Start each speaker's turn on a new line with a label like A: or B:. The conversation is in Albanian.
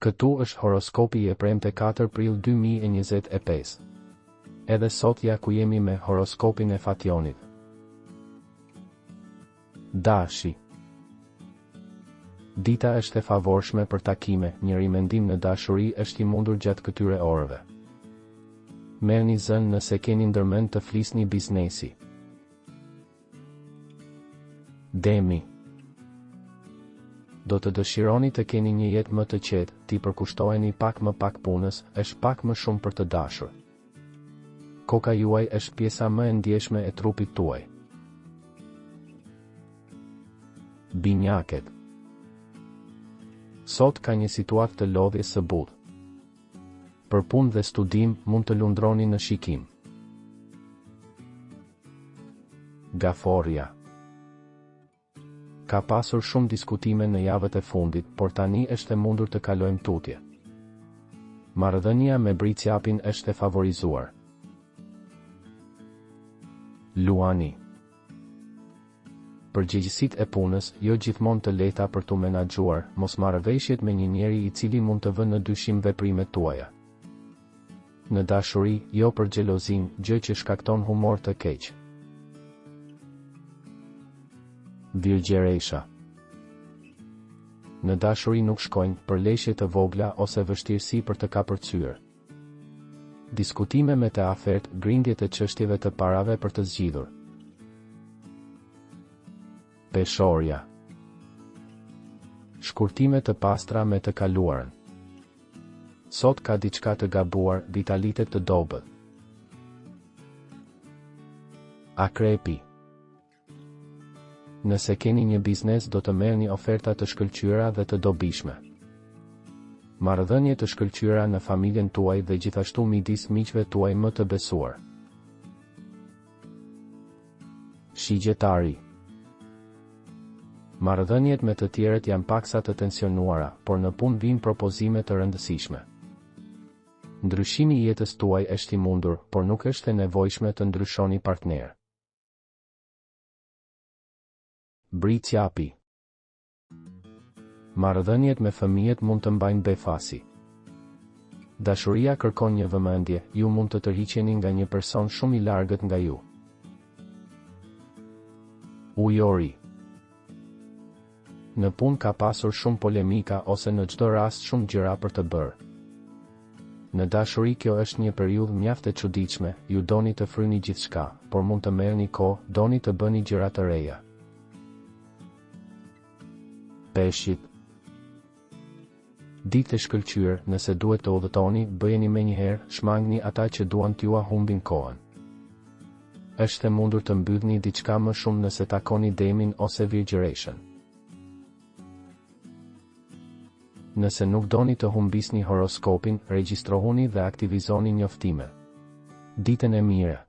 A: Këtu është horoskopi e premte 4 prill 2025. Edhe sot ja ku jemi me horoskopin e Fationit. Dashi. Dita është e favorshme për takime, njëri mendim në dashuri është i mundur gjatë këtyre orëve. Merrni zën nëse keni ndërmend të flisni biznesi. Demi. Do të dëshironi të keni një jetë më të qetë, ti përkushtoheni pak më pak punës, është pak më shumë për të dashur. Koka juaj është pjesa më e ndjeshme e trupit tuaj. Binjaket. Sot ka një situatë të lodhjes së butë. Për punë dhe studim mund të lundroni në shikim. Gaforja. Ka pasur shumë diskutime në javët e fundit, por tani është e mundur të kalojmë tutje. Marrëdhënia me Bricjapin është e favorizuar. Luani. Përgjegjësitë e punës, jo gjithmonë të lehta për tu menaxhuar, mosmarrëveshjet me një njeri i cili mund të vënë në dyshim veprimet tuaja. Në dashuri, jo për xhelozin, gjë që shkakton humor të keq. Virgjeresha. Në dashuri nuk shkojnë për leshje të vogla ose vështirësi për të kapërcyer. Diskutime me të afert, grindje të çështjeve të parave për të zgjidhur. Peshorja. Shkurtime të pastra me të kaluarën. Sot ka diçka të gabuar, vitalitet të dobët. Akrepi. Nëse keni një biznes do të merrni oferta të shkëlqyera dhe të dobishme. Marrëdhënie të shkëlqyera në familjen tuaj dhe gjithashtu midis miqve tuaj më të besuar. Shigjetari. Marrëdhëniet me të tjerët janë paksa të tensionuara, por në punë vijnë propozime të rëndësishme. Ndryshimi i jetës tuaj është i mundur, por nuk është e nevojshme të ndryshoni partner. Bricjapi. Marrëdhëniet me fëmijët mund të mbajnë befasi. Dashuria kërkon një vëmendje, ju mund të tërhiqeni nga një person shumë i largët nga ju. Ujori. Në punë ka pasur shumë polemika ose në çdo rast shumë gjëra për të bërë. Në dashuri kjo është një periudhë mjaft e çuditshme, ju doni të fryni gjithçka, por mund të merrni kohë, doni të bëni gjëra të reja. Peshqit. Ditë e shkëlqyer, nëse duhet të udhëtoni, bëjeni menjëherë, shmangni ata që duan t'jua humbin kohën. Është e mundur të mbyllni diçka më shumë nëse takoni Demin ose Virgjereshën. Nëse nuk doni të humbisni horoskopin, regjistrohuni dhe aktivizoni njoftime. Ditën e mirë.